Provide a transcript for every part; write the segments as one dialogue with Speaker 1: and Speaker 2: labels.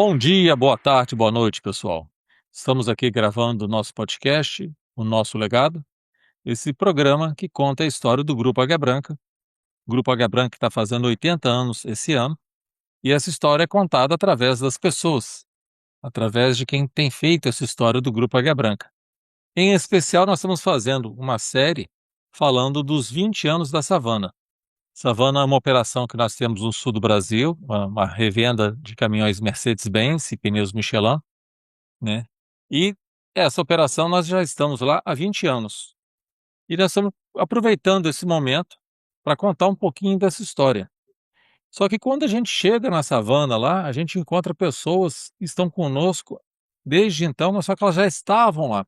Speaker 1: Bom dia, boa tarde, boa noite, pessoal. Estamos aqui gravando o nosso podcast, o nosso legado, esse programa que conta a história do Grupo Águia Branca. O Grupo Águia Branca está fazendo 80 anos esse ano, e essa história é contada através das pessoas, através de quem tem feito essa história do Grupo Águia Branca. Em especial, nós estamos fazendo uma série falando dos 20 anos da Savana. Savana é uma operação que nós temos no sul do Brasil, uma revenda de caminhões Mercedes-Benz e pneus Michelin, né? E essa operação nós já estamos lá há 20 anos. E nós estamos aproveitando esse momento para contar um pouquinho dessa história. Só que quando a gente chega na savana lá, a gente encontra pessoas que estão conosco desde então, mas só que elas já estavam lá.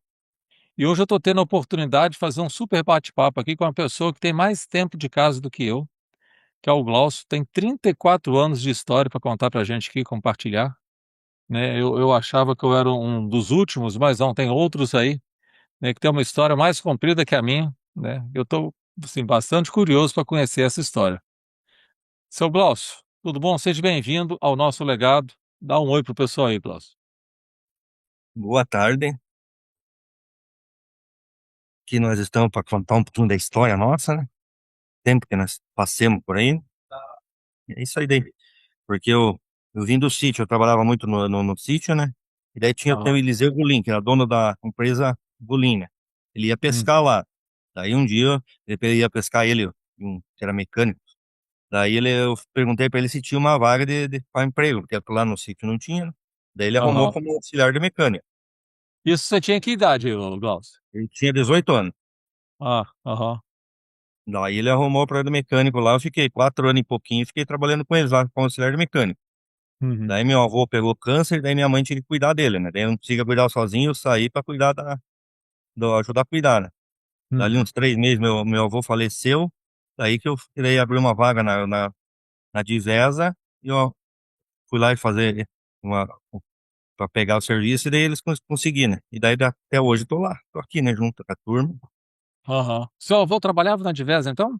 Speaker 1: E hoje eu estou tendo a oportunidade de fazer um super bate-papo aqui com uma pessoa que tem mais tempo de casa do que eu, que é o Glaucio, tem 34 anos de história para contar para a gente aqui, compartilhar, né? Eu achava que eu era um dos últimos, mas não, tem outros aí, né, que tem uma história mais comprida que a minha, né? Eu estou, assim, bastante curioso para conhecer essa história. Seu Glaucio, tudo bom? Seja bem-vindo ao nosso legado. Dá um oi pro pessoal aí, Glaucio.
Speaker 2: Boa tarde, que nós estamos para contar um pouquinho da história nossa, né? Tempo que nós passemos por aí. É isso aí daí. Porque eu vim do sítio, eu trabalhava muito no sítio, né? E daí tem o
Speaker 1: Aham.
Speaker 2: Eliseu Gulim, que era dono da empresa Gulim, né? Ele ia pescar
Speaker 1: Uhum.
Speaker 2: lá. Daí um dia, ele ia pescar ele, que era mecânico. Daí eu perguntei para ele se tinha uma vaga para emprego, porque lá no sítio não tinha, né? Daí ele arrumou
Speaker 1: Aham.
Speaker 2: como auxiliar de mecânica.
Speaker 1: Isso você tinha que idade, ô, Glaucio?
Speaker 2: Ele tinha 18 anos.
Speaker 1: Ah, aham.
Speaker 2: Daí ele arrumou para de mecânico lá, eu fiquei 4 anos e pouquinho, fiquei trabalhando com eles lá, como auxiliar de mecânico.
Speaker 1: Uhum.
Speaker 2: Daí meu avô pegou câncer, daí minha mãe tinha que cuidar dele, né? Daí eu não conseguia cuidar sozinho, eu saí para cuidar ajudar a cuidar, né? Dali
Speaker 1: Uhum.
Speaker 2: uns 3 meses meu avô faleceu, daí que eu queria abrir uma vaga na Divesa, e eu fui lá e fazer uma, para pegar o serviço, e daí eles conseguiram, né? E daí até hoje tô lá, tô aqui, né, junto com a turma.
Speaker 1: Aham. Seu avô trabalhava na Divesa, então?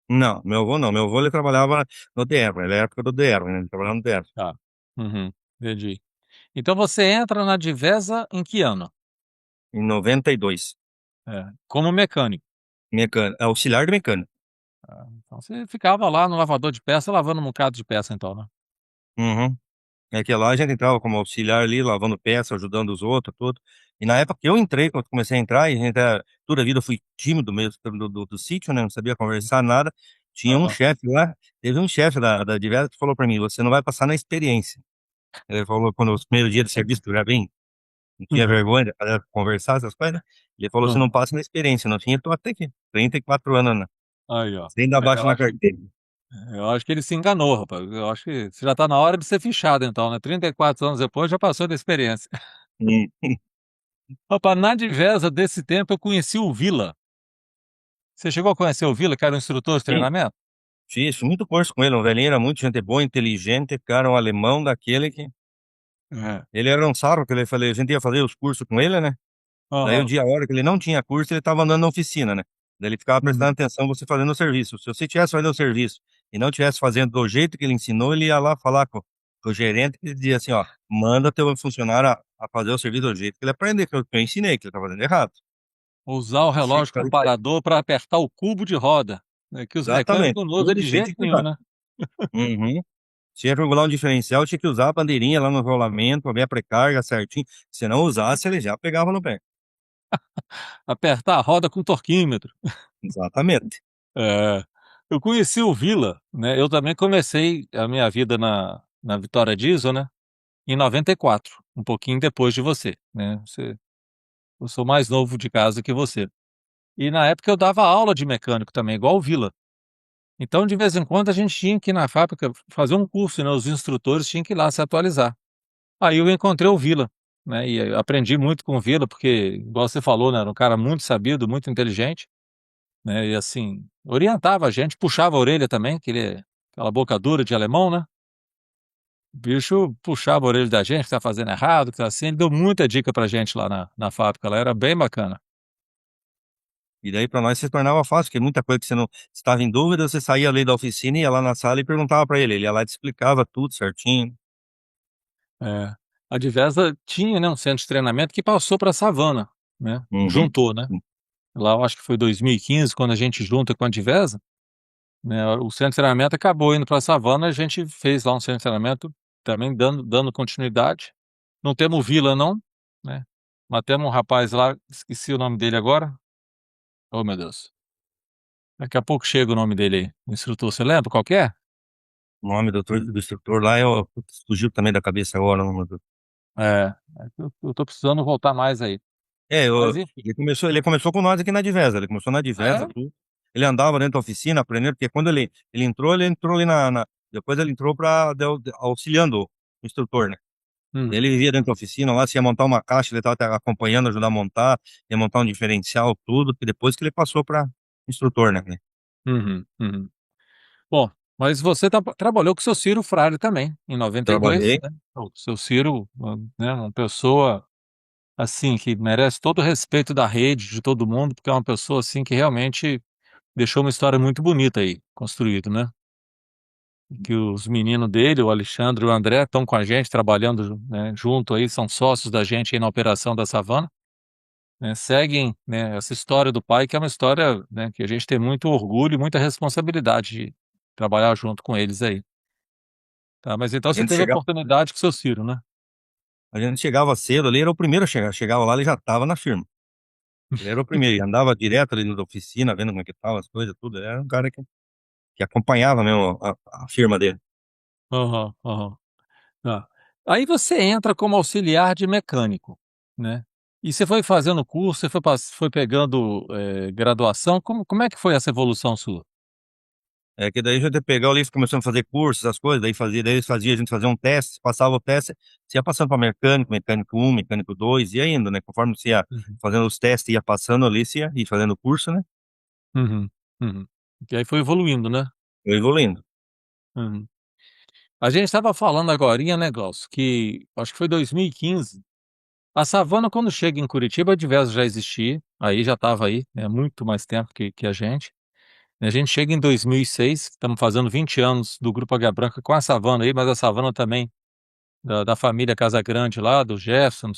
Speaker 2: Não, meu avô não, meu avô ele trabalhava no DR, ele era época do DR, né? Ele trabalhava no DR.
Speaker 1: Tá. Uhum. Entendi. Então você entra na Divesa em que ano?
Speaker 2: Em 92.
Speaker 1: Como mecânico.
Speaker 2: Mecânico, auxiliar de mecânico.
Speaker 1: Ah, então você ficava lá no lavador de peça, lavando um bocado de peça então, né?
Speaker 2: Uhum. É que lá a gente entrava como auxiliar ali, lavando peça, ajudando os outros, tudo. E na época que eu entrei, quando eu comecei a entrar, e a gente, toda a vida eu fui tímido mesmo do sítio, né? Não sabia conversar, nada. Tinha um
Speaker 1: Aham.
Speaker 2: chefe lá, teve um chefe da Diversa que falou pra mim, você não vai passar na experiência. Ele falou, quando os primeiros dias de serviço, que eu já bem, não tinha
Speaker 1: Uhum.
Speaker 2: vergonha de conversar, essas coisas, né? Ele falou, você não
Speaker 1: Aham.
Speaker 2: passa na experiência. Não tinha, tô até aqui, 34 anos, né?
Speaker 1: Aí, ó.
Speaker 2: Sem dar
Speaker 1: Eu
Speaker 2: baixo na
Speaker 1: acho,
Speaker 2: carteira.
Speaker 1: eu acho que ele se enganou, rapaz. Eu acho que você já tá na hora de ser fichado, então, né? 34 anos depois já passou da experiência.
Speaker 2: Hum.
Speaker 1: Rapaz, na divesa desse tempo eu conheci o Vila. Você chegou a conhecer o Vila, que era um instrutor de treinamento?
Speaker 2: Fiz muito curso com ele, um velhinho, era muito gente boa, inteligente, cara, um alemão daquele que...
Speaker 1: É.
Speaker 2: Ele era um sarro, que ele falei, a gente ia fazer os cursos com ele, né? Daí o
Speaker 1: Aham.
Speaker 2: dia, a hora que ele não tinha curso, ele tava andando na oficina, né? Daí ele ficava prestando
Speaker 1: Uhum.
Speaker 2: atenção você fazendo o serviço. Se você tivesse fazendo o serviço e não tivesse fazendo do jeito que ele ensinou, ele ia lá falar com o gerente, que ele dizia assim, ó, manda teu funcionário a fazer o serviço do jeito que ele aprender, que eu ensinei, que ele tá fazendo errado.
Speaker 1: Usar o
Speaker 2: Tinha que
Speaker 1: relógio
Speaker 2: fazer isso aí.
Speaker 1: comparador para apertar o cubo de roda, né? Que os
Speaker 2: Exatamente,
Speaker 1: mecânicos não usam
Speaker 2: tudo
Speaker 1: de
Speaker 2: do jeito
Speaker 1: jeito
Speaker 2: que tem que
Speaker 1: nenhum,
Speaker 2: usar.
Speaker 1: né?
Speaker 2: Uhum. Se ia regular um diferencial, tinha que usar a bandeirinha lá no rolamento, pra ver a precarga certinho. Se não usasse, ele já pegava no pé.
Speaker 1: Apertar a roda com torquímetro.
Speaker 2: Exatamente.
Speaker 1: É, eu conheci o Vila, né? Eu também comecei a minha vida na Vitória Diesel, né? Em 94, um pouquinho depois de você, né? Eu sou mais novo de casa que você. E na época eu dava aula de mecânico também, igual o Vila. Então, de vez em quando, a gente tinha que ir na fábrica fazer um curso, né? Os instrutores tinham que ir lá se atualizar. Aí eu encontrei o Vila, né? E eu aprendi muito com o Vila, porque, igual você falou, né? Era um cara muito sabido, muito inteligente, né? E assim, orientava a gente, puxava a orelha também, aquela boca dura de alemão, né? O bicho puxava a orelha da gente, que tá fazendo errado, que tá assim. Ele deu muita dica pra gente lá na fábrica, lá era bem bacana.
Speaker 2: E daí para nós se tornava fácil, porque muita coisa que você não estava em dúvida, você saía ali da oficina, ia lá na sala e perguntava para ele. Ele ia lá e te explicava tudo certinho.
Speaker 1: É. A Divesa tinha, né, um centro de treinamento que passou pra Savana, né,
Speaker 2: Uhum.
Speaker 1: juntou, né. Lá eu acho que foi 2015 quando a gente junta com a Divesa, né, o centro de treinamento acabou indo pra Savana, a gente fez lá um centro de treinamento também dando continuidade. Não temos vila não, né, mas temos um rapaz lá, esqueci o nome dele agora. Oh, meu Deus. Daqui a pouco chega o nome dele aí, o instrutor, você lembra qual que é?
Speaker 2: O nome do instrutor lá, putz, fugiu também da cabeça agora. O nome
Speaker 1: É, eu tô precisando voltar mais aí. Mas enfim.
Speaker 2: ele começou com nós aqui na Divesa. Ele começou na
Speaker 1: É?
Speaker 2: Divesa, tudo. Ele andava dentro da oficina aprendendo, porque quando ele entrou ali depois ele entrou auxiliando o instrutor, né?
Speaker 1: Uhum,
Speaker 2: Ele vivia dentro da oficina lá, se ia montar uma caixa, ele estava acompanhando, ajudar a montar, ia montar um diferencial, tudo, que depois que ele passou para instrutor, né?
Speaker 1: uhum, uhum. Bom, mas você trabalhou com o seu Ciro Frade também, em 92,
Speaker 2: Trabalhei.
Speaker 1: né. O seu Ciro, né, uma pessoa, assim, que merece todo o respeito da rede, de todo mundo, porque é uma pessoa, assim, que realmente deixou uma história muito bonita aí, construído, né. Que os meninos dele, o Alexandre e o André, estão com a gente trabalhando, né, junto aí, são sócios da gente aí na operação da Savana, né, seguem, né, essa história do pai, que é uma história, né, que a gente tem muito orgulho e muita responsabilidade de trabalhar junto com eles aí. Tá, mas então
Speaker 2: A
Speaker 1: você
Speaker 2: gente
Speaker 1: teve a
Speaker 2: chegava,
Speaker 1: oportunidade com o seu Ciro, né?
Speaker 2: a gente chegava cedo ali, era o primeiro a chegar. Chegava lá, ele já estava na firma. Ele era o primeiro, e andava direto ali na oficina, vendo como é que tava as coisas, tudo. Ele era um cara que acompanhava mesmo a firma dele.
Speaker 1: Aham, aham. Tá. Aí você entra como auxiliar de mecânico, né? E você foi fazendo curso, você foi pegando, graduação, como é que foi essa evolução sua?
Speaker 2: É que daí a gente pegou ali, começamos a fazer cursos, essas coisas, daí eles faziam, a gente fazia um teste, passava o teste, você ia passando para mecânico, mecânico um, mecânico 2 e indo, né? Conforme você ia
Speaker 1: Uhum.
Speaker 2: fazendo os testes, ia passando ali, você ia fazendo o curso, né?
Speaker 1: Uhum, uhum. E aí foi evoluindo, né?
Speaker 2: Eu evoluindo.
Speaker 1: Uhum. A gente estava falando agorinha, né, Glaucio, que acho que foi 2015, a Savana quando chega em Curitiba, a Diverso já existia, aí já estava aí, né, muito mais tempo que a gente. A gente chega em 2006, estamos fazendo 20 anos do Grupo Águia Branca com a Savana aí, mas a Savana também da família Casagrande lá, do Jefferson,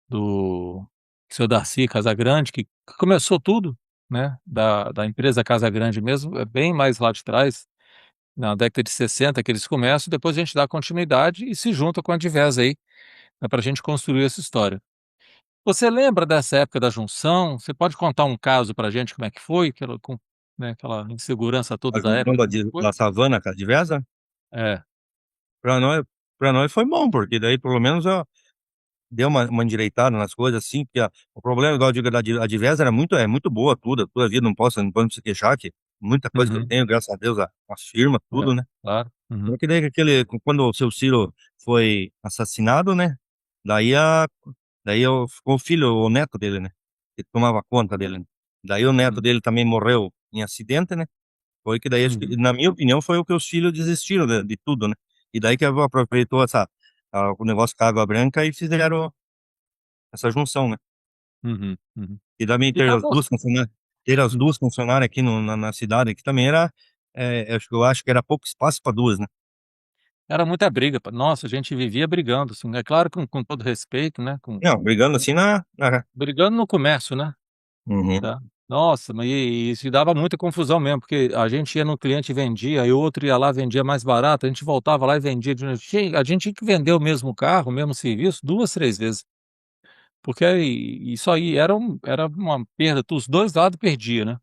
Speaker 1: do seu Darcy Casagrande, que começou tudo, né, da empresa Casagrande mesmo, é bem mais lá de trás, na década de 60 que eles começam, depois a gente dá continuidade e se junta com a Divesa aí, né, para a gente construir essa história. Você lembra dessa época da junção? Você pode contar um caso para a gente como é que foi, né, aquela insegurança
Speaker 2: A
Speaker 1: toda da
Speaker 2: junção
Speaker 1: época, como é que foi?
Speaker 2: da savana com a diversa,
Speaker 1: É.
Speaker 2: para nós, para nós foi bom, porque daí pelo menos deu uma endireitada nas coisas, assim, porque o problema, igual eu digo, a Divesa é muito boa, tudo, toda a vida, não podemos se queixar, que muita coisa que eu
Speaker 1: Uhum.
Speaker 2: tenho, graças a Deus, as firmas,
Speaker 1: É,
Speaker 2: tudo, né?
Speaker 1: claro. Uhum.
Speaker 2: Só que daí, quando o seu Ciro foi assassinado, né? Daí, ficou o filho, o neto dele, né? Que tomava conta dele, né? Daí o neto
Speaker 1: Uhum.
Speaker 2: dele também morreu em acidente, né? Foi que daí, acho que,
Speaker 1: Uhum.
Speaker 2: na minha opinião, foi o que os filhos desistiram de tudo, né? E daí que aproveitou o negócio com a Água Branca e fizeram essa junção, né?
Speaker 1: Uhum. Uhum.
Speaker 2: E também
Speaker 1: E na voc
Speaker 2: ter as
Speaker 1: hum.
Speaker 2: duas funcionárias aqui na cidade, que também era, eu acho que era pouco espaço para duas, né?
Speaker 1: Era muita briga, nossa, a gente vivia brigando, assim, é claro com todo respeito, né,
Speaker 2: Não, brigando assim
Speaker 1: brigando no comércio, né,
Speaker 2: Uhum.
Speaker 1: tá. Nossa, mas isso dava muita confusão mesmo, porque a gente ia no cliente e vendia, e o outro ia lá, vendia mais barato, a gente voltava lá e vendia de novo. A gente tinha que vender o mesmo carro, o mesmo serviço 2, 3 vezes, porque aí isso aí era uma perda, os 2 lados perdia, né.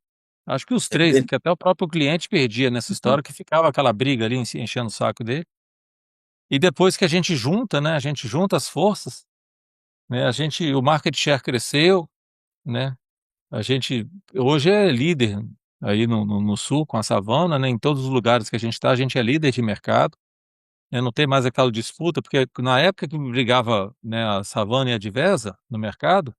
Speaker 1: Acho que os
Speaker 2: É que
Speaker 1: 3, que até o próprio cliente perdia nessa
Speaker 2: Uhum.
Speaker 1: história, que ficava aquela briga ali enchendo o saco dele. E depois que a gente junta, né, a gente junta as forças, né, o market share cresceu, né, a gente hoje é líder aí no sul com a Savana, né, em todos os lugares que a gente está, a gente é líder de mercado, né, não tem mais aquela disputa, porque na época que brigava, né, a Savana e a Divesa no mercado,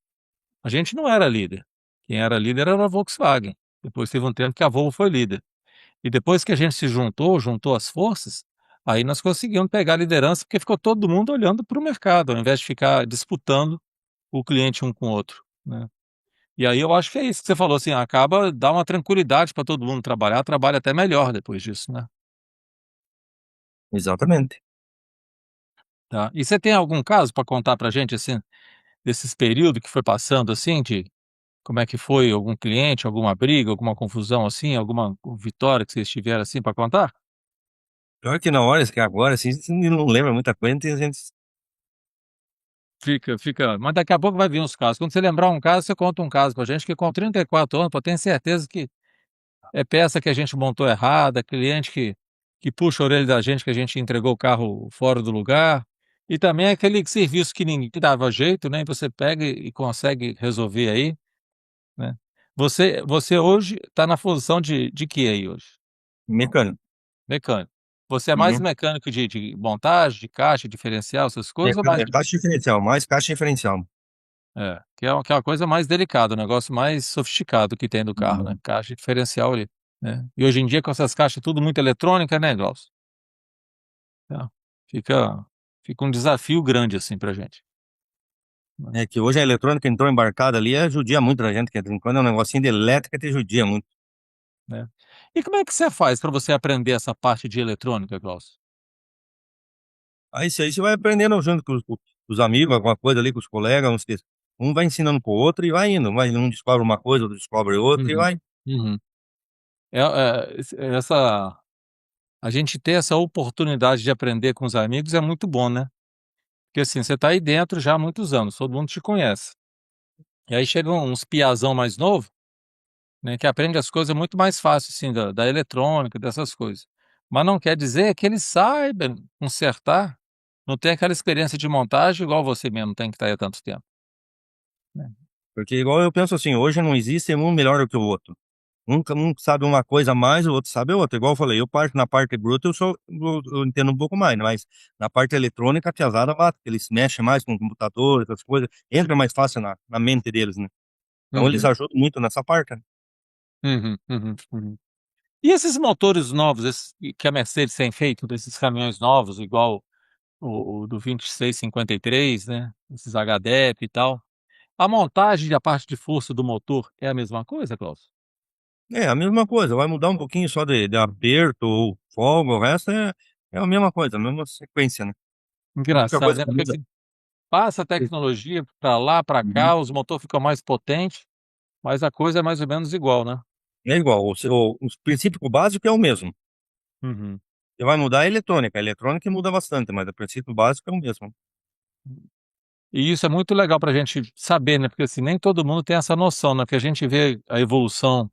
Speaker 1: a gente não era líder. Quem era líder era a Volkswagen. Depois teve um tempo que a Volvo foi líder. E depois que a gente se juntou as forças, aí nós conseguimos pegar a liderança, porque ficou todo mundo olhando para o mercado, ao invés de ficar disputando o cliente um com o outro, né. E aí eu acho que é isso que você falou, assim, acaba dá uma tranquilidade para todo mundo trabalhar, trabalha até melhor depois disso, né.
Speaker 2: Exatamente.
Speaker 1: Tá. E você tem algum caso para contar pra gente, assim, desses períodos que foi passando, assim, de como é que foi algum cliente, alguma briga, alguma confusão, assim, alguma vitória que vocês tiveram, assim, para contar?
Speaker 2: Pior que na hora, que agora, assim, você não lembra muita coisa, tem gente.
Speaker 1: Fica mas daqui a pouco vai vir uns casos. Quando você lembrar um caso, você conta um caso pra gente, que com 34 anos, pô, tenho certeza que é peça que a gente montou errada, cliente que puxa a orelha da gente, que a gente entregou o carro fora do lugar, e também aquele serviço que ninguém dava jeito, né, e você pega e consegue resolver aí, né. Você hoje está na função de quê aí hoje?
Speaker 2: Mecânico.
Speaker 1: Mecânico. Você é mais
Speaker 2: Uhum.
Speaker 1: mecânico de montagem, de caixa, diferencial, essas coisas ou mais
Speaker 2: É
Speaker 1: de
Speaker 2: caixa diferencial, mais caixa diferencial.
Speaker 1: que é uma coisa mais delicada, o negócio mais sofisticado que tem do carro, né,
Speaker 2: Uhum.
Speaker 1: caixa diferencial ali, né. E hoje em dia com essas caixas tudo muito eletrônica, né, Glaucio? Tá. Fica fica um desafio grande, assim, pra gente, né,
Speaker 2: É que hoje a eletrônica entrou embarcada ali, judia muito da gente, que de vez em quando é um negocinho de elétrica te judia muito.
Speaker 1: né. E como é que você faz pra você aprender essa parte de eletrônica, Glaucio?
Speaker 2: Aí isso aí você vai aprendendo junto com os amigos, alguma coisa ali, com os colegas, um vai ensinando pro outro e vai indo, vai um descobre uma coisa, outro descobre outra e
Speaker 1: Uhum,
Speaker 2: vai.
Speaker 1: uhum. Essa a gente ter essa oportunidade de aprender com os amigos é muito bom, né, porque, assim, você tá aí dentro já há muitos anos, todo mundo te conhece. E aí chegam uns piazão mais novo, né, que aprende as coisas muito mais fácil, assim, da eletrônica, dessas coisas. Mas não quer dizer que ele saiba consertar, não tem aquela experiência de montagem igual você mesmo tem que estar aí há tanto tempo, né.
Speaker 2: Porque igual eu penso assim, hoje não existe um melhor do que o outro. Um sabe uma coisa a mais, o outro sabe outra. Igual eu falei, eu parto na parte bruta, eu entendo um pouco mais, mas na parte eletrônica a piazada bate, eles mexem mais com o computador, essas coisas, entra mais fácil na mente deles, né. Então eles
Speaker 1: Uhum,
Speaker 2: ajudam muito nessa parte, né.
Speaker 1: uhum, uhum, uhum. E esses motores novos, esses que a Mercedes tem feito, desses caminhões novos, igual o do 2653, né, esses HDEP e tal, a montagem e a parte de força do motor é a mesma coisa, Clauso?
Speaker 2: É a mesma coisa, vai mudar um pouquinho só de aperto ou folga, o resto é a mesma coisa, a mesma sequência, né. A única
Speaker 1: Engraçado,
Speaker 2: coisa
Speaker 1: né,
Speaker 2: que
Speaker 1: porque
Speaker 2: muda
Speaker 1: assim, passa a tecnologia pra lá, pra
Speaker 2: uhum.
Speaker 1: cá, os motor ficam mais potentes, mas a coisa é mais ou menos igual, né?
Speaker 2: É igual, o princípio básico é o mesmo.
Speaker 1: Uhum.
Speaker 2: Você vai mudar a eletrônica muda bastante, mas o princípio básico é o mesmo.
Speaker 1: E isso é muito legal pra gente saber, né, porque assim, nem todo mundo tem essa noção, né, porque a gente vê a evolução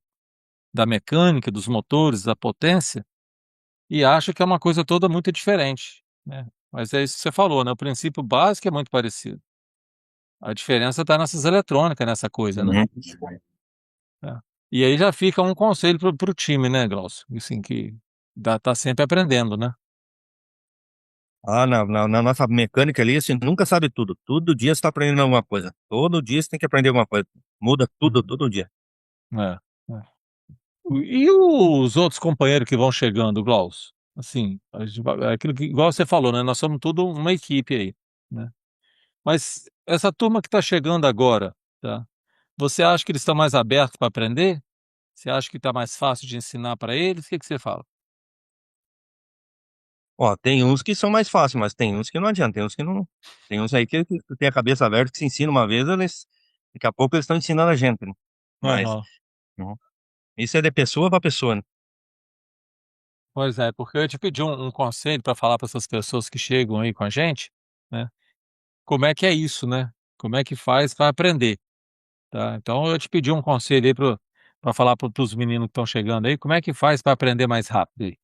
Speaker 1: da mecânica, dos motores, da potência, e acha que é uma coisa toda muito diferente, né. Mas é isso que você falou, né, o princípio básico é muito parecido. A diferença está nessas eletrônicas, nessa coisa, né.
Speaker 2: Uhum.
Speaker 1: É. E aí já fica um conselho para o time, né, Glaucio, assim, que tá sempre aprendendo, né.
Speaker 2: Ah, na nossa mecânica ali, assim, nunca sabe tudo. Todo dia você tá aprendendo alguma coisa. Todo dia você tem que aprender alguma coisa. Muda tudo,
Speaker 1: Uhum.
Speaker 2: todo dia.
Speaker 1: É, é. E os outros companheiros que vão chegando, Glaucio? Assim, a gente vai é aquilo que igual você falou, né, nós somos tudo uma equipe aí, né. Mas essa turma que está chegando agora, tá, você acha que eles estão mais abertos para aprender? Você acha que está mais fácil de ensinar para eles? O que que você fala?
Speaker 2: Ó, tem uns que são mais fáceis, mas tem uns que não adianta, tem uns que não tem uns aí que tem a cabeça aberta, que se ensina uma vez, eles daqui a pouco eles estão ensinando a gente, né. Mas,
Speaker 1: Aham.
Speaker 2: uhum, isso é de pessoa para pessoa, né.
Speaker 1: Pois é, porque eu ia te pedir um conselho para falar para essas pessoas que chegam aí com a gente, né, como é que é isso, né, como é que faz para aprender, tá. Então eu te pedi um conselho aí para falar para os meninos que estão chegando aí, como é que faz para aprender mais rápido aí?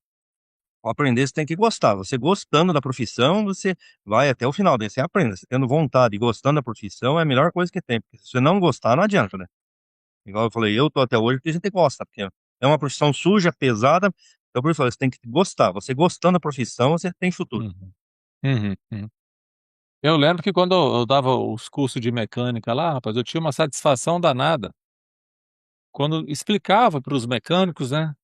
Speaker 2: Pra aprender você tem que gostar, você gostando da profissão, você vai até o final, daí você aprende, você tendo vontade e gostando da profissão é a melhor coisa que tem, porque se você não gostar não adianta, né. Igual eu falei, eu tô até hoje porque a gente gosta, porque é uma profissão suja, pesada, então por isso eu falei, você tem que gostar, você gostando da profissão, você tem futuro.
Speaker 1: Uhum. Uhum, uhum. Eu lembro que quando eu dava os cursos de mecânica lá, rapaz, eu tinha uma satisfação danada, quando explicava para os mecânicos, né,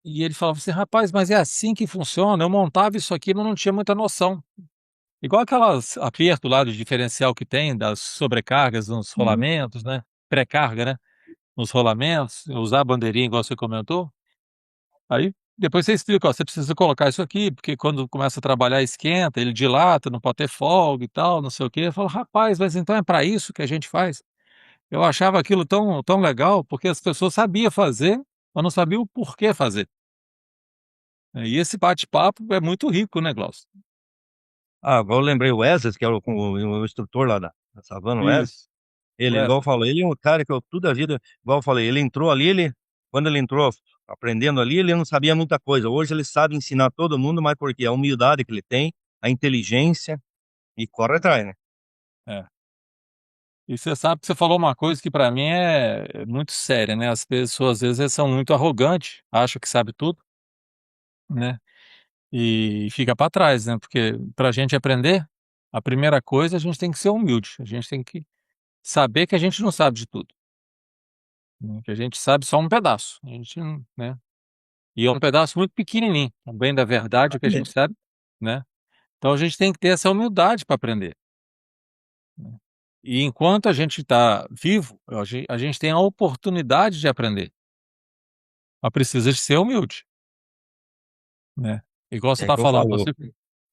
Speaker 1: e ele falava assim: "Rapaz, mas é assim que funciona, eu montava isso aqui, mas não tinha muita noção". Igual aquelas aperto lá de diferencial que tem das sobrecargas nos
Speaker 2: Uhum.
Speaker 1: rolamentos, né, pré-carga, né, nos rolamentos, usar a bandeirinha igual você comentou, aí Depois você explica, ó, você precisa colocar isso aqui, porque quando começa a trabalhar esquenta, ele dilata, não pode ter folga e tal, não sei o quê. Eu falo: "Rapaz, mas então é para isso que a gente faz?". Eu achava aquilo tão legal, porque as pessoas sabiam fazer, mas não sabiam o porquê fazer. E esse bate-papo é muito rico, né, Glaucio?
Speaker 2: Ah, agora eu lembrei o Wesley, que era o instrutor lá da Savana, o Wesley.
Speaker 1: Isso,
Speaker 2: Ele, igual eu
Speaker 1: Wesley.
Speaker 2: falei, ele é um cara que eu toda a vida, igual eu falei, ele entrou ali, quando ele entrou aprendendo ali, ele não sabia muita coisa. Hoje ele sabe ensinar todo mundo, mas porque a humildade que ele tem, a inteligência e corre atrás, né?
Speaker 1: É. E você sabe que você falou uma coisa que para mim é muito séria, né, as pessoas às vezes são muito arrogantes, acham que sabe tudo, né, e fica para trás, né, porque para a gente aprender, a primeira coisa a gente tem que ser humilde, a gente tem que saber que a gente não sabe de tudo, né, que a gente sabe só um pedaço, a gente não, né, e é um pedaço muito pequenininho, também da verdade o que a gente sabe, né, então a gente tem que ter essa humildade para aprender, né. E enquanto a gente está vivo, a gente tem a oportunidade de aprender. Mas precisa de ser humilde, né. Igual você
Speaker 2: É
Speaker 1: tá
Speaker 2: que eu
Speaker 1: falando,
Speaker 2: falo,
Speaker 1: você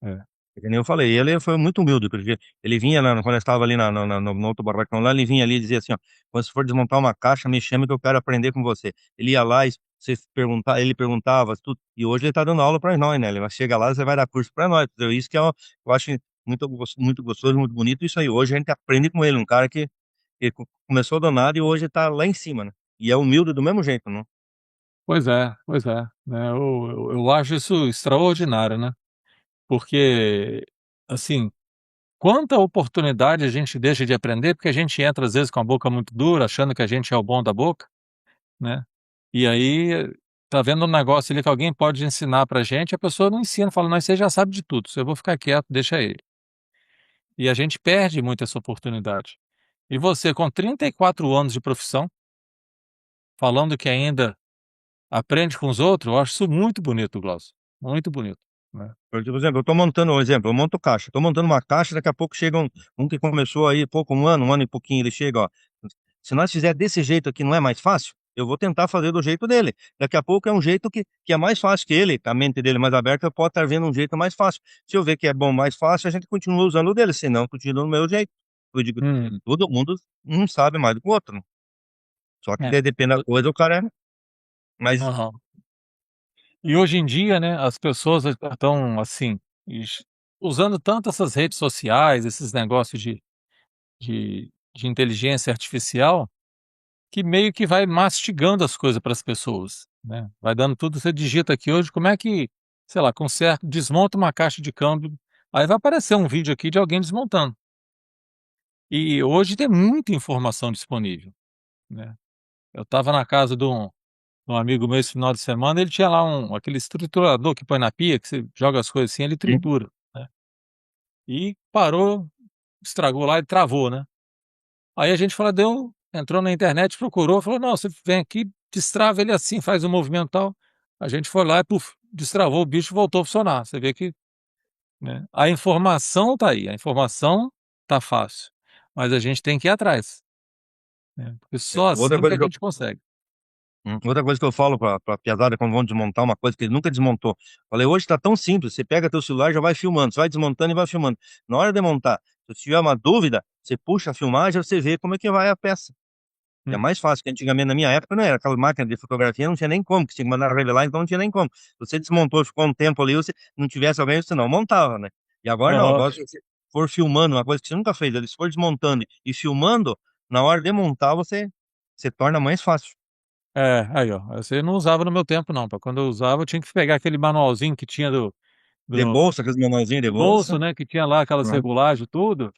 Speaker 1: é.
Speaker 2: é que nem eu falei, ele foi muito humilde, porque ele vinha lá, quando eu estava ali no outro barracão lá, ele vinha ali e dizia assim, ó, quando você for desmontar uma caixa, me chame que eu quero aprender com você. Ele ia lá e você perguntar, ele perguntava tudo, e hoje ele tá dando aula para nós, né? Ele vai chegar lá, você vai dar curso para nós, entendeu? Isso que é, eu acho muito gostoso, muito bonito isso aí. Hoje a gente aprende com ele, um cara que começou do nada e hoje tá lá em cima, né? E é humilde do mesmo jeito, né?
Speaker 1: Pois é, né, eu acho isso extraordinário, né, porque, assim, quanta oportunidade a gente deixa de aprender, porque a gente entra às vezes com a boca muito dura, achando que a gente é o bom da boca, né, e aí tá vendo um negócio ali que alguém pode ensinar pra gente, a pessoa não ensina, fala: "Não, você já sabe de tudo, eu vou ficar quieto, deixa ele". E a gente perde muito essa oportunidade. E você com 34 anos de profissão, falando que ainda aprende com os outros, eu acho isso muito bonito, Glaucio, muito bonito, né.
Speaker 2: Por exemplo, eu tô montando um exemplo, eu monto caixa, tô montando uma caixa, daqui a pouco chega um que começou aí pouco, um ano e pouquinho, ele chega, ó, se nós fizer desse jeito aqui não é mais fácil? Eu vou tentar fazer do jeito dele. Daqui a pouco é um jeito que é mais fácil que ele, a mente dele mais aberta, pode estar vendo um jeito mais fácil. Se eu ver que é bom, mais fácil, a gente continua usando o dele, senão continua no meu jeito. Eu digo,
Speaker 1: Hum.
Speaker 2: todo mundo não sabe mais do que o outro, né? Só que
Speaker 1: É.
Speaker 2: depende da coisa, o cara é mais
Speaker 1: Aham. E hoje em dia, né, as pessoas estão, assim, usando tanto essas redes sociais, esses negócios de inteligência artificial, que meio que vai mastigando as coisas para as pessoas, né. Vai dando tudo, você digita aqui hoje como é que, sei lá, conserta desmonta uma caixa de câmbio, aí vai aparecer um vídeo aqui de alguém desmontando. E hoje tem muita informação disponível, né. Eu estava na casa de um amigo meu esse final de semana, ele tinha lá aquele triturador que põe na pia, que você joga as coisas assim, ele tritura, né. E parou, estragou lá e travou, né. Aí a gente falou entrou na internet, procurou, falou: "Não, você vem aqui, destrava ele assim, faz o movimento tal". A gente foi lá e puf, destravou o bicho e voltou a funcionar. Você vê que, né, a informação tá aí, a informação tá fácil, mas a gente tem que ir atrás, né, porque só
Speaker 2: outra
Speaker 1: assim que
Speaker 2: coisa
Speaker 1: a gente consegue.
Speaker 2: outra coisa que eu falo pra piazada quando vão desmontar uma coisa que ele nunca desmontou, falei: "Hoje tá tão simples, você pega teu celular e já vai filmando, você vai desmontando e vai filmando. Na hora de montar, se tiver uma dúvida, você puxa a filmagem, você vê como é que vai a peça. É
Speaker 1: Hum.
Speaker 2: mais fácil, que antigamente na minha época não era, aquela máquina de fotografia não tinha nem como, que tinha que mandar revelar, então não tinha nem como. Você desmontou, ficou um tempo ali, você não tivesse alguém, você não montava, né. E agora não,
Speaker 1: Aham.
Speaker 2: agora se você for filmando uma coisa que você nunca fez, ali, se for desmontando e filmando, na hora de montar você torna mais fácil.
Speaker 1: É, aí ó, essa eu não usava no meu tempo não, pá, quando eu usava eu tinha que pegar aquele manualzinho que tinha
Speaker 2: De
Speaker 1: do
Speaker 2: bolsa, aqueles manualzinhos de
Speaker 1: de bolso,
Speaker 2: bolsa.
Speaker 1: né, que tinha lá aquelas
Speaker 2: Uhum.
Speaker 1: regulagens tudo,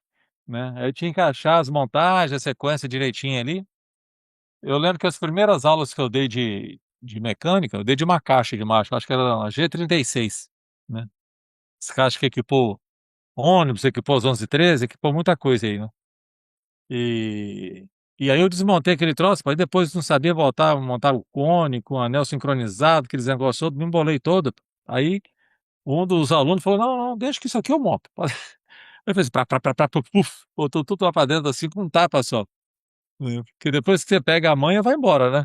Speaker 1: né, aí eu tinha que achar as montagens, a sequência direitinho ali. Eu lembro que as primeiras aulas que eu dei de mecânica, eu dei de uma caixa de marcha, acho que era uma G36, né, essa caixa que equipou ônibus, equipou as 1113, equipou muita coisa aí, né. E e aí eu desmontei aquele troço, aí depois não sabia voltar montar o cone com anel sincronizado, aqueles negócios todos, me embolei todo. Aí um dos alunos falou: "Não, não, deixa que isso aqui eu monto". Aí fez pá, puf, botou tudo lá pra dentro, assim, com um tapa só. Porque depois que você pega a manha, vai embora, né.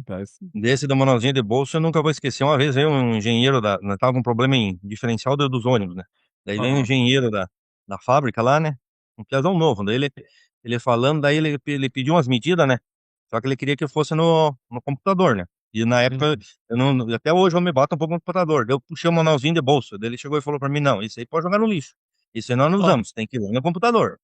Speaker 1: Tá,
Speaker 2: Desse do manualzinho de bolso, eu nunca vou esquecer. Uma vez veio um engenheiro nós tava com um problema em diferencial dos ônibus, né? Daí veio um
Speaker 1: aham.
Speaker 2: engenheiro da fábrica lá, né? Um piazão novo. Daí ele falando, daí ele pediu umas medidas, né? Só que ele queria que eu fosse no computador, né? E na época,
Speaker 1: Uhum.
Speaker 2: eu não, até hoje eu me bato um pouco no computador. Daí eu puxei o manualzinho de bolso. Daí ele chegou e falou pra mim: não, isso aí pode jogar no lixo. Isso aí nós não
Speaker 1: Ó,
Speaker 2: usamos, tem que ir lá no computador.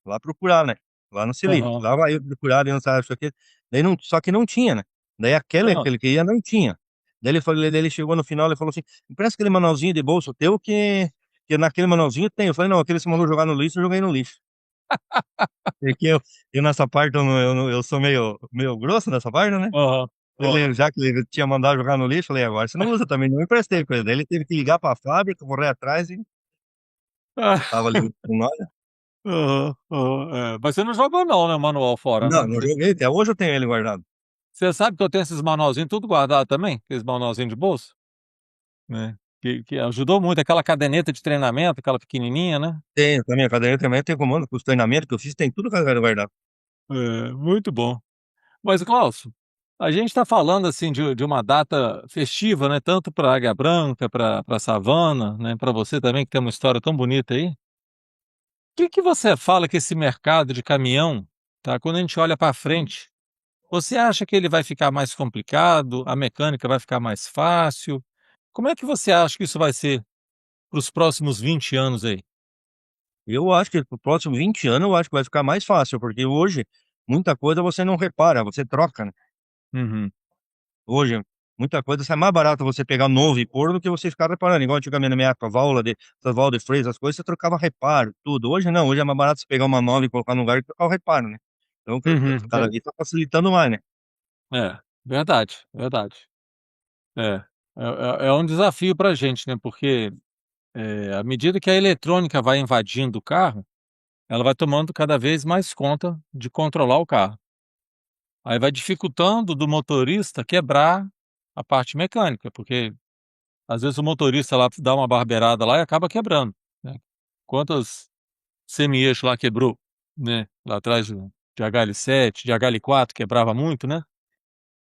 Speaker 2: Lá procurar, né? Lá no Selic.
Speaker 1: aham.
Speaker 2: Lá vai eu procurar, e não sabe isso aqui. Daí não, só que não tinha, né? Daí aquele que
Speaker 1: Hã.
Speaker 2: ele queria não tinha. Daí ele falou, daí ele chegou no final, ele falou assim: empresta aquele manualzinho de bolso teu que naquele manualzinho tem. Eu falei: não, aquele se mandou jogar no lixo, eu joguei no lixo. Porque eu nessa parte eu sou meio grosso nessa parte, né?
Speaker 1: Aham.
Speaker 2: Já que ele tinha mandado jogar no lixo, eu falei: agora você não usa também, não emprestei pra ele. Daí ele teve que ligar pra fábrica, correr atrás e
Speaker 1: Ah,
Speaker 2: eu tava ali com nós.
Speaker 1: aham, aham. É, mas você não jogou não, né, manual fora,
Speaker 2: Não,
Speaker 1: né?
Speaker 2: não joguei, até hoje eu tenho ele guardado.
Speaker 1: Você sabe que eu tenho esses manualzinhos tudo guardado também? Aqueles manualzinhos de bolso, né, que ajudou muito, aquela caderneta de treinamento, aquela pequenininha, né.
Speaker 2: Tenho, também a caderneta também tem comando com os treinamentos que eu fiz, tem tudo guardado.
Speaker 1: É, muito bom. Mas Glaucio, a gente está falando, assim, de uma data festiva, né, tanto pra Águia Branca, pra Savana, né, pra você também que tem uma história tão bonita aí. Que você fala que esse mercado de caminhão, tá, quando a gente olha para frente, você acha que ele vai ficar mais complicado, a mecânica vai ficar mais fácil? Como é que você acha que isso vai ser para os próximos 20 anos aí?
Speaker 2: Eu acho que pro próximo 20 anos, eu acho que vai ficar mais fácil, porque hoje muita coisa você não repara, você troca, né?
Speaker 1: Uhum,
Speaker 2: Hoje, muita coisa sai mais barato você pegar novo e pôr do que você ficar reparando. Igual antigamente na minha época, essas válvulas de freio, essas coisas, você trocava reparo, tudo. Hoje não, hoje é mais barato você pegar uma nova e colocar no lugar e trocar o reparo, né? Então,
Speaker 1: uhum.
Speaker 2: cada vez tá facilitando mais, né?
Speaker 1: Verdade, verdade. É um desafio para a gente, né, porque, à medida que a eletrônica vai invadindo o carro, ela vai tomando cada vez mais conta de controlar o carro. Aí vai dificultando do motorista quebrar a parte mecânica, porque às vezes o motorista lá dá uma barbeirada lá e acaba quebrando, né. Quantas semi-eixo lá quebrou, né, lá atrás de HL7, de HL4 quebrava muito, né.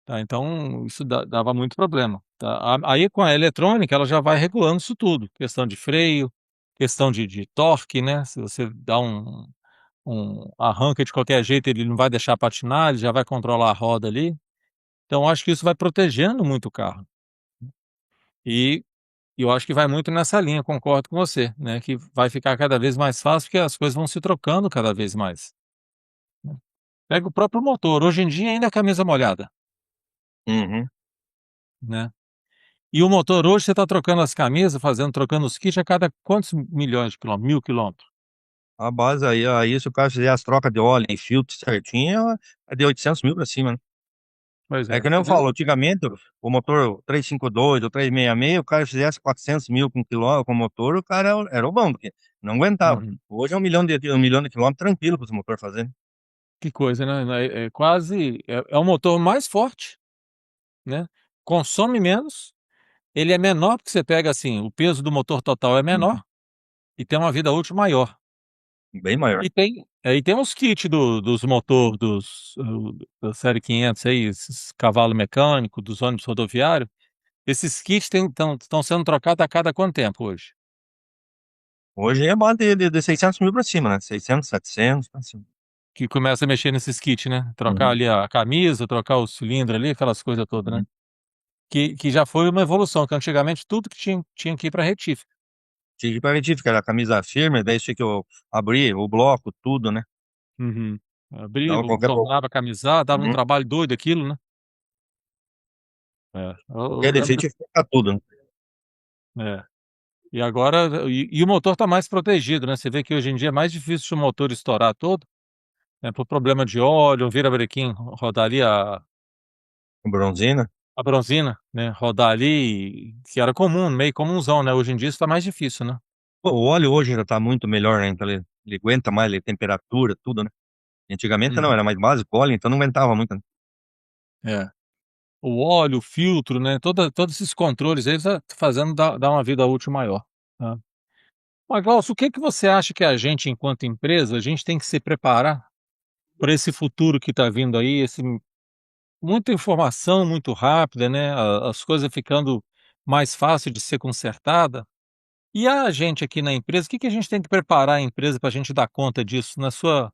Speaker 1: Tá, então isso dava muito problema, tá. Aí com a eletrônica ela já vai regulando isso tudo, questão de freio, questão de torque, né, se você dá um arranca de qualquer jeito ele não vai deixar patinar, ele já vai controlar a roda ali. Então acho que isso vai protegendo muito o carro. E eu acho que vai muito nessa linha, concordo com você, né, que vai ficar cada vez mais fácil, porque as coisas vão se trocando cada vez mais, né. Pega o próprio motor, hoje em dia ainda é camisa molhada,
Speaker 2: Uhum.
Speaker 1: né. E o motor hoje você está trocando as camisas, trocando os kits a cada quantos milhões de quilômetros? 1000 quilômetros.
Speaker 2: A base aí, se o cara fizer as trocas de óleo e filtro certinho, é de 800 mil pra cima, né?
Speaker 1: Pois
Speaker 2: É
Speaker 1: é,
Speaker 2: que nem
Speaker 1: você
Speaker 2: eu
Speaker 1: vê.
Speaker 2: falo, antigamente, o motor 352 ou 366, o cara fizesse 400 mil com quilômetro, com motor, o cara era o bom, porque não aguentava.
Speaker 1: Uhum.
Speaker 2: Hoje é 1 milhão de quilômetros tranquilo para esse motor fazer.
Speaker 1: Que coisa, né, é quase é o motor mais forte, né, consome menos, ele é menor, porque você pega, assim, o peso do motor total é menor
Speaker 2: Uhum.
Speaker 1: e tem uma vida útil maior.
Speaker 2: Bem maior.
Speaker 1: E tem os kits dos motor da série 500 aí, esses cavalo mecânico, dos ônibus rodoviário, esses kits estão sendo trocados a cada quanto tempo hoje?
Speaker 2: Hoje é base de 600 mil para cima, né? 600, 700, pra cima.
Speaker 1: Que começa a mexer nesses kits, né, trocar
Speaker 2: Uhum.
Speaker 1: ali a camisa, trocar o cilindro ali, aquelas coisas todas, né.
Speaker 2: Uhum.
Speaker 1: Que já foi uma evolução, que antigamente tudo que tinha que ir para retífica.
Speaker 2: Tive para que era a camisa firme, daí tinha que eu abrir o bloco, tudo, né?
Speaker 1: Uhum. Abria,
Speaker 2: Dava qualquer,
Speaker 1: tornava camisar, dava um
Speaker 2: uhum.
Speaker 1: trabalho doido aquilo, né. Eu
Speaker 2: Qualquer
Speaker 1: lembro
Speaker 2: defeito tinha que trocar tudo, né?
Speaker 1: é. E agora o motor está mais protegido, né, você vê que hoje em dia é mais difícil o motor estourar todo, né, por problema de óleo, virabrequim rodar ali
Speaker 2: Com bronzina.
Speaker 1: a bronzina, né, rodar ali, que era comum, meio comunzão, né, hoje em dia isso tá mais difícil, né.
Speaker 2: Pô, o óleo hoje já tá muito melhor, né? Então ele aguenta mais, ele temperatura, tudo, né? Antigamente não,
Speaker 1: Uhum.
Speaker 2: era mais básico o óleo, então não aguentava muito, né?
Speaker 1: É. O óleo, o filtro, né, todos esses controles eles fazendo dar uma vida útil maior, tá. Mas Glaucio, o que que você acha que a gente, enquanto empresa, a gente tem que se preparar para esse futuro que está vindo aí, muita informação muito rápida, né, as coisas ficando mais fácil de ser consertada. E a gente aqui na empresa, o que que a gente tem que preparar a empresa para a gente dar conta disso? Na sua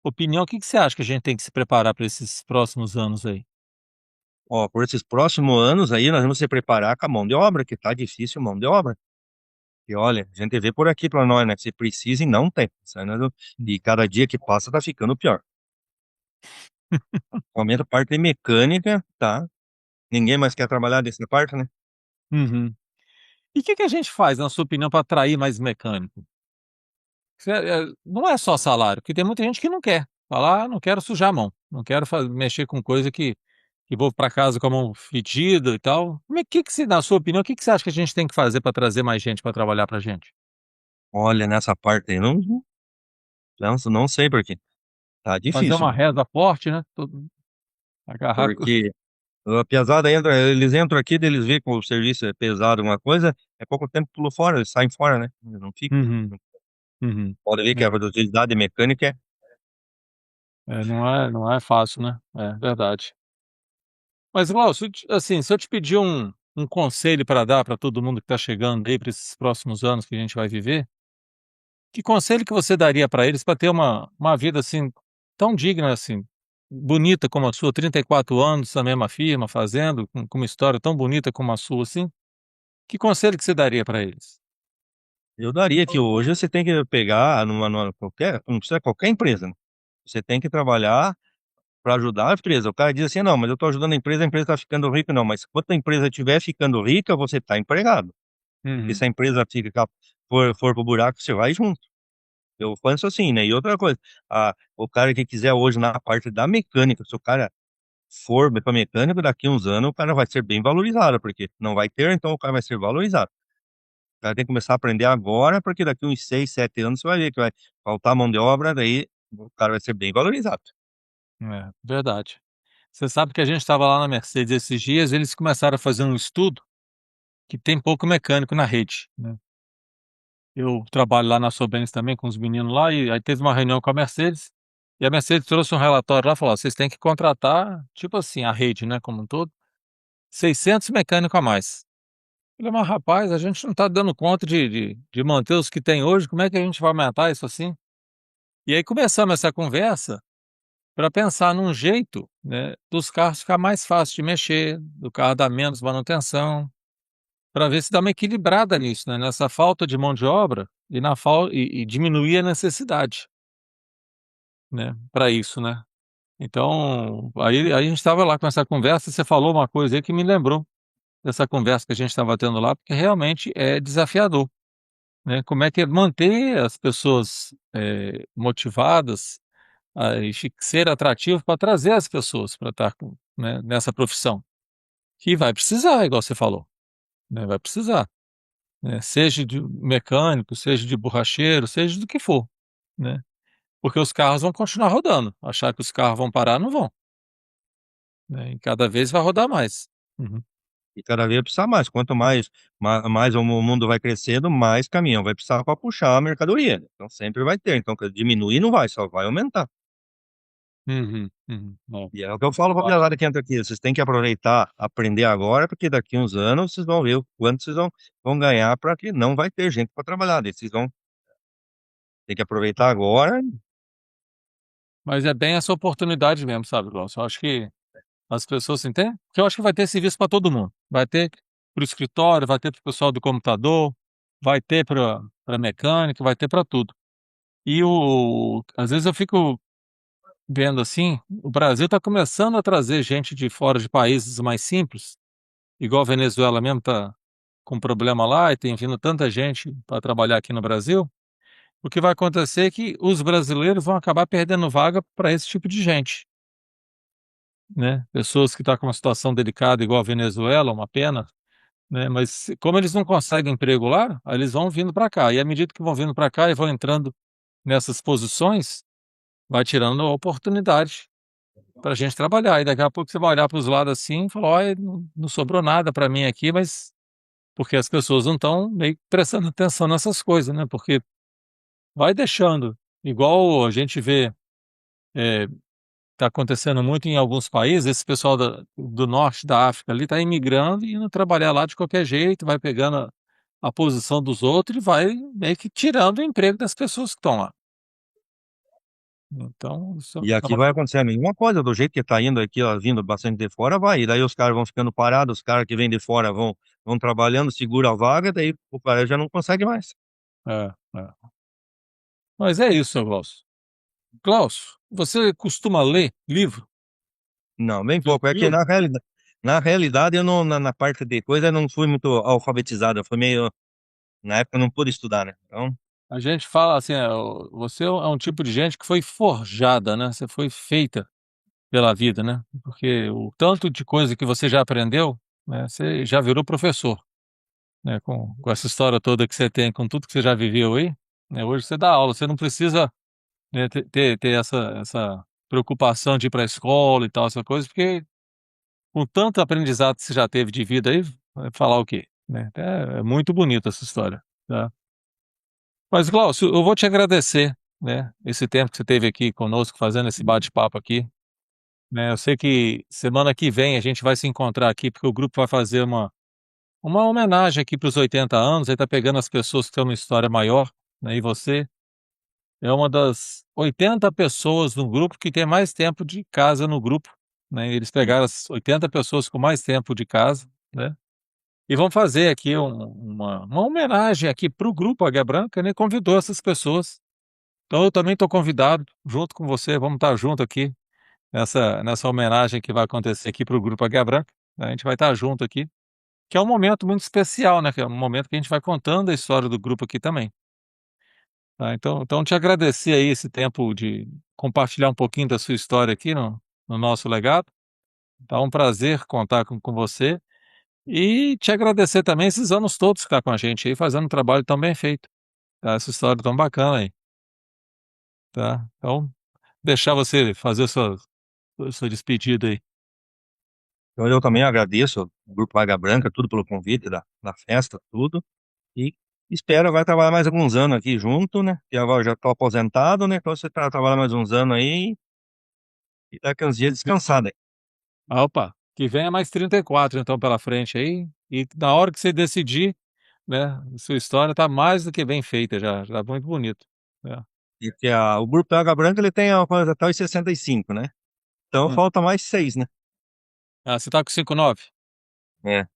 Speaker 1: opinião, o que que você acha que a gente tem que se preparar para esses próximos anos aí?
Speaker 2: Ó, por esses próximos anos aí, nós vamos se preparar com a mão de obra, que tá difícil mão de obra. E olha, a gente vê por aqui para nós, né? Que se precisa e não tem. Isso aí e cada dia que passa tá ficando pior. Aumenta a parte de mecânica, tá? Ninguém mais quer trabalhar dessa parte, né?
Speaker 1: Uhum. E o que que a gente faz, na sua opinião, para atrair mais mecânico? Não é só salário, porque tem muita gente que não quer. Fala: "Ah, não quero sujar a mão, não quero mexer com coisa que vou para casa com a mão fedida e tal". Como é que você, na sua opinião, o que que você acha que a gente tem que fazer para trazer mais gente para trabalhar para gente?
Speaker 2: Olha, nessa parte aí, não sei por quê. Tá
Speaker 1: Fazer
Speaker 2: difícil,
Speaker 1: uma
Speaker 2: viu?
Speaker 1: reza forte, né, todo agarrar co
Speaker 2: Porque a piazada entra, eles entram aqui, daí eles veem que o serviço é pesado, uma coisa, é pouco tempo pulou fora, eles saem fora, né? Eles não ficam.
Speaker 1: Uhum, uhum.
Speaker 2: Pode ver que a
Speaker 1: É,
Speaker 2: produtividade mecânica é.
Speaker 1: não é fácil, né. É, verdade. Mas igual, se eu te pedir um conselho para dar para todo mundo que está chegando aí para esses próximos anos que a gente vai viver, que conselho que você daria para eles para ter uma vida, assim, tão digna, assim, bonita como a sua, 34 anos na mesma firma, fazendo, com uma história tão bonita como a sua, assim, que conselho que você daria para eles?
Speaker 2: Eu daria que hoje você tem que pegar numa qualquer, não precisa qualquer empresa, né? Você tem que trabalhar para ajudar a empresa. O cara diz assim: "Não, mas eu estou ajudando a empresa está ficando rica", não, mas enquanto a empresa estiver ficando rica, você está empregado. E
Speaker 1: Uhum,
Speaker 2: se a empresa for pro buraco, você vai junto. Eu penso assim, né. E outra coisa, o cara que quiser hoje na parte da mecânica, se o cara for para mecânico, daqui uns anos o cara vai ser bem valorizado, porque não vai ter, então o cara vai ser valorizado. O cara tem que começar a aprender agora, porque daqui uns 6, 7 anos você vai ver que vai faltar mão de obra, daí o cara vai ser bem valorizado.
Speaker 1: verdade. Você sabe que a gente estava lá na Mercedes esses dias, eles começaram a fazer um estudo que tem pouco mecânico na rede, né. Eu trabalho lá na Sobems também com os meninos lá, e aí teve uma reunião com a Mercedes, e a Mercedes trouxe um relatório lá e falou: "Ó, vocês têm que contratar, tipo assim, a rede, né, como um todo, 600 mecânico a mais". Eu falei: "Mas rapaz, a gente não está dando conta de manter os que tem hoje, como é que a gente vai aumentar isso assim?". E aí começamos essa conversa para pensar num jeito, né, dos carros ficar mais fácil de mexer, do carro dar menos manutenção, para ver se dá uma equilibrada nisso, né, nessa falta de mão de obra e na fal e diminuir a necessidade, né, para isso, né. Então, aí a gente estava lá com essa conversa, você falou uma coisa aí que me lembrou dessa conversa que a gente estava tendo lá, porque realmente é desafiador, né, como é que é manter as pessoas, motivadas, e ser atrativo para trazer as pessoas para estar com, né, nessa profissão, que vai precisar, igual você falou, né, vai precisar. Seja de mecânico, seja de borracheiro, seja do que for, né, porque os carros vão continuar rodando, achar que os carros vão parar, não vão, né, e cada vez vai rodar mais. Uhum.
Speaker 2: E cada vez vai precisar mais, quanto mais o mundo vai crescendo, mais caminhão vai precisar para puxar a mercadoria, então sempre vai ter, então diminuir não vai, só vai aumentar.
Speaker 1: Uhum, uhum. É,
Speaker 2: E é o que eu falo pra
Speaker 1: claro.
Speaker 2: piazada que entra aqui, vocês têm que aproveitar, aprender agora, porque daqui uns anos vocês vão ver o quanto vocês vão ganhar para que não vai ter gente para trabalhar, daí vocês vão ter que aproveitar agora.
Speaker 1: Mas é bem essa oportunidade mesmo, sabe, Glaucio, eu acho que as pessoas entendem, porque eu acho que vai ter serviço para todo mundo, vai ter para o escritório, vai ter para o pessoal do computador, vai ter para mecânica, vai ter para tudo. E às vezes eu fico vendo assim, o Brasil está começando a trazer gente de fora de países mais simples, igual a Venezuela mesmo está com problema lá e tem vindo tanta gente para trabalhar aqui no Brasil. O que vai acontecer é que os brasileiros vão acabar perdendo vaga para esse tipo de gente, né. Pessoas que estão com uma situação delicada igual a Venezuela, uma pena, né, mas como eles não conseguem emprego lá, aí eles vão vindo para cá, e à medida que vão vindo para cá e vão entrando nessas posições, vai tirando a oportunidade para a gente trabalhar, e daqui a pouco você vai olhar para os lados assim e falar: "Olha, não sobrou nada para mim aqui", mas porque as pessoas não estão meio que prestando atenção nessas coisas, né, porque vai deixando, igual a gente vê, está acontecendo muito em alguns países, esse pessoal do norte da África ali está imigrando e indo trabalhar lá de qualquer jeito, vai pegando a posição dos outros e vai meio que tirando o emprego das pessoas que estão lá. Então, isso
Speaker 2: E
Speaker 1: é
Speaker 2: aqui vai acontecer a mesma coisa, do jeito que tá indo aqui, ó, vindo bastante de fora, vai. E daí os caras vão ficando parados, os caras que vêm de fora vão trabalhando, segura a vaga, daí o cara já não consegue mais.
Speaker 1: é. Mas é isso, seu Glaucio. Glaucio, você costuma ler livro?
Speaker 2: Não, bem pouco. É que
Speaker 1: Tranquilo?
Speaker 2: na realidade eu não, na parte de coisa, eu não fui muito alfabetizado. Eu fui meio, na época eu não pude estudar, né? Então,
Speaker 1: A gente fala assim, você é um tipo de gente que foi forjada, né? Você foi feita pela vida, né? Porque o tanto de coisa que você já aprendeu, né? Você já virou professor, né? Com essa história toda que você tem, com tudo que você já viveu aí, né? Hoje você dá aula, você não precisa, né, ter essa preocupação de ir para a escola e tal, essa coisa, porque com tanto aprendizado que você já teve de vida aí, vai falar o quê, né? É muito bonita essa história, tá? Mas, Glaucio, eu vou te agradecer, né, esse tempo que você teve aqui conosco, fazendo esse bate-papo aqui, né? Eu sei que semana que vem a gente vai se encontrar aqui, porque o grupo vai fazer uma homenagem aqui para os 80 anos, aí tá pegando as pessoas que têm uma história maior, né? E você é uma das 80 pessoas no grupo que tem mais tempo de casa no grupo, né? Eles pegaram as 80 pessoas com mais tempo de casa, né? E vão fazer aqui uma homenagem aqui para o grupo Águia Branca, né? Convidou essas pessoas. Então eu também estou convidado, junto com você, vamos estar junto aqui nessa homenagem que vai acontecer aqui para o grupo Águia Branca, né? A gente vai estar junto aqui, que é um momento muito especial, né? Que é um momento que a gente vai contando a história do grupo aqui também, tá? Então te agradecer aí esse tempo de compartilhar um pouquinho da sua história aqui no nosso legado. Tá um prazer contar com você e te agradecer também esses anos todos que está com a gente aí, fazendo um trabalho tão bem feito, tá? Essa história tão bacana aí, tá? Então, deixar você fazer a sua despedida aí.
Speaker 2: então eu também agradeço o Grupo Águia Branca, tudo pelo convite da festa, tudo. E espero vai trabalhar mais alguns anos aqui junto, né? Que agora eu já estou aposentado, né? Então você trabalhar mais uns anos aí e daqui uns dias descansado aí.
Speaker 1: Opa, que venha mais 34 então pela frente aí, e na hora que você decidir, né, sua história tá mais do que bem feita já tá muito bonito, né.
Speaker 2: E que o Grupo Águia Branca ele tem uma coisa até os 65, né? Então
Speaker 1: Hum.
Speaker 2: falta mais 6, né?
Speaker 1: Ah, você tá com 59?
Speaker 2: É.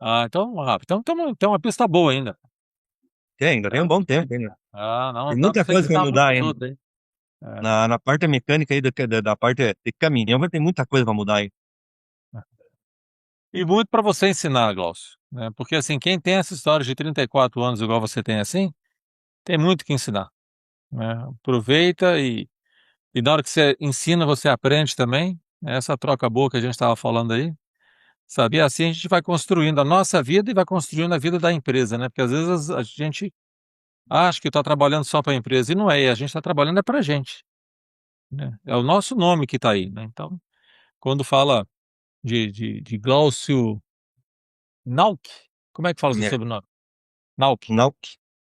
Speaker 1: Ah, então rápido. Então a pista tá boa ainda.
Speaker 2: Ainda tem um bom tempo ainda.
Speaker 1: Ah, não
Speaker 2: Tem
Speaker 1: dá pra
Speaker 2: muita
Speaker 1: você
Speaker 2: coisa para
Speaker 1: gritar muito
Speaker 2: mudar ainda.
Speaker 1: tudo aí. É.
Speaker 2: Na parte mecânica aí, da parte de caminhão, vai ter muita coisa para mudar aí.
Speaker 1: E muito para você ensinar, Glaucio, né, porque, assim, quem tem essa história de 34 anos igual você tem assim, tem muito que ensinar, né. Aproveita e na hora que você ensina, você aprende também, né, essa troca boa que a gente estava falando aí, sabe, e assim a gente vai construindo a nossa vida e vai construindo a vida da empresa, né, porque às vezes a gente acha que está trabalhando só para a empresa e não é, a gente está trabalhando é para a gente, né, é o nosso nome que está aí, né, então, quando fala de Glaucio Nauk, como é que fala o seu
Speaker 2: É.
Speaker 1: sobrenome? Nauk.
Speaker 2: Não.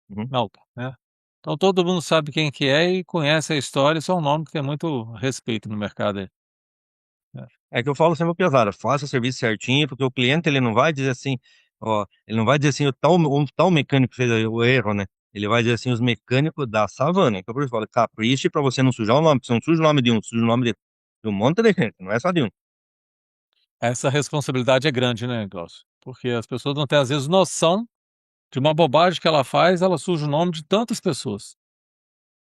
Speaker 2: Uhum.
Speaker 1: Nauk, né. Então todo mundo sabe quem que é e conhece a história, isso é um nome que tem muito respeito no mercado aí, né.
Speaker 2: É que eu falo sempre pro pesado, faça o serviço certinho, porque o cliente ele não vai dizer assim, ó, ele não vai dizer assim, o tal mecânico fez o erro, né? Ele vai dizer assim, os mecânicos da savana. Então por isso eu falo, capriche pra você não sujar o nome, porque você não suja o nome de um, suja o nome de um monte de gente, não é só de um.
Speaker 1: Essa responsabilidade é grande, né, Glaucio, porque as pessoas não têm às vezes noção de uma bobagem que ela faz, ela suja o nome de tantas pessoas,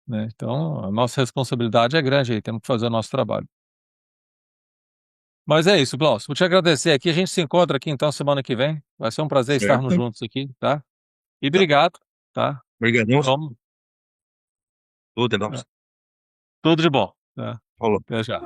Speaker 1: né, então a nossa responsabilidade é grande aí, temos que fazer o nosso trabalho. Mas é isso, Glaucio, vou te agradecer aqui, a gente se encontra aqui então semana que vem, vai ser um prazer estarmos
Speaker 2: Certo?
Speaker 1: juntos aqui, tá. E
Speaker 2: Tá.
Speaker 1: obrigado, tá.
Speaker 2: Obrigadão.
Speaker 1: Vamos
Speaker 2: Tudo,
Speaker 1: é, tudo de bom, tá.
Speaker 2: falou.
Speaker 1: Até já.